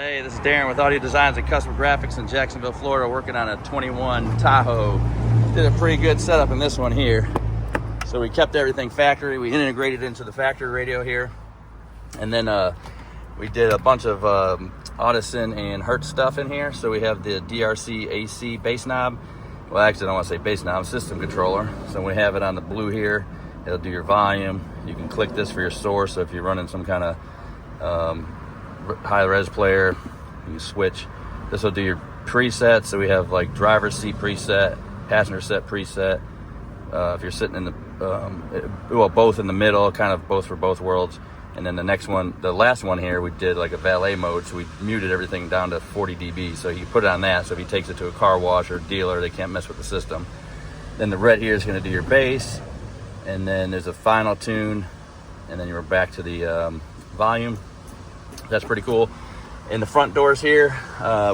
Hey, this is Darren with Audio Designs and Custom Graphics in Jacksonville, Florida, working on a 21 Tahoe. Did a pretty good setup in this one here. So we kept everything factory. We integrated into the factory radio here. And then we did a bunch of Audison and Hertz stuff in here. So we have the DRC AC bass knob. Well, actually, I don't want to say bass knob, system controller. So we have it on the blue here. It'll do your volume. You can click this for your source. So if you're running some kind of high-res player, you can switch. This will do your presets. So we have like driver's seat preset, passenger set preset. If you're sitting in the well, both in the middle, kind of both for both worlds. And then the next one, the last one here, we did like a valet mode, so we muted everything down to 40 dB. So you put it on that, so if he takes it to a car wash or dealer, they can't mess with the system. Then the red here is going to do your bass, and then there's a final tune, and then you're back to the volume. That's pretty cool. In the front doors here,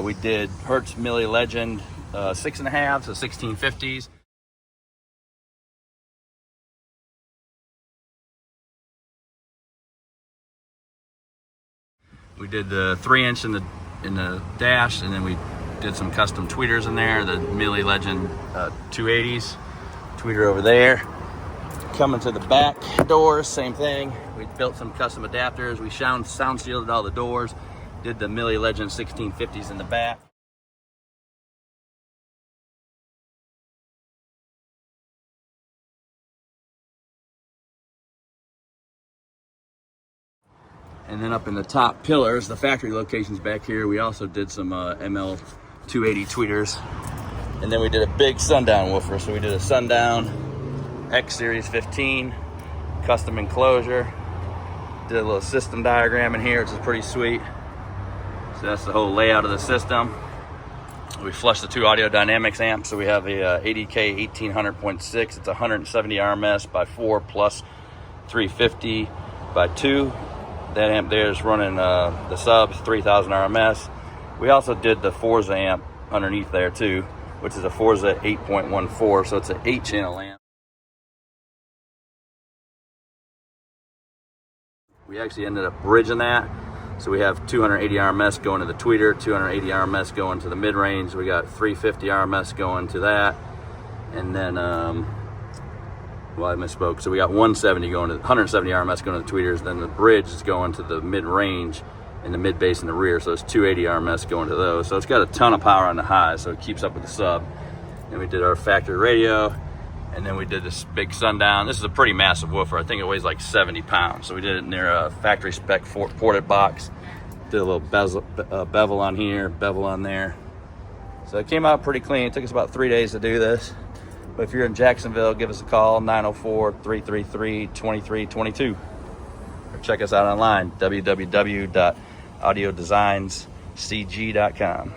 we did Hertz Mille Legend 6.5s, so 1650s. We did the 3-inch in the dash, and then we did some custom tweeters in there. The Mille Legend 280s tweeter over there. Coming to the back doors, same thing. We built some custom adapters. We sound shielded all the doors. Did the Mille Legend 1650s in the back. And then up in the top pillars, the factory locations back here, we also did some ML280 tweeters. And then we did a big Sundown woofer. So we did a Sundown X Series 15, custom enclosure. Did a little system diagram in here, which is pretty sweet. So that's the whole layout of the system. We flushed the two audio Dynamics amps. So we have a ADK1800.6. It's 170 RMS by 4 plus 350 by 2. That amp there is running the subs 3000 RMS. We also did the Forza amp underneath there too, which is a Forza 8.14, so it's an 8-channel amp. We actually ended up bridging that. So we have 280 RMS going to the tweeter, 280 RMS going to the mid-range. We got 350 RMS going to that. And then, well, I misspoke. So we got 170 going to 170 RMS going to the tweeters. Then the bridge is going to the mid-range and the mid-bass in the rear. So it's 280 RMS going to those. So it's got a ton of power on the highs, so it keeps up with the sub. And we did our factory radio. And then we did this big Sundown. This is a pretty massive woofer. I think it weighs like 70 pounds. So we did it near a factory spec ported box. Did a little bevel on here, bevel on there. So it came out pretty clean. It took us about 3 days to do this. But if you're in Jacksonville, give us a call, 904-333-2322. Or check us out online, www.audiodesignscg.com.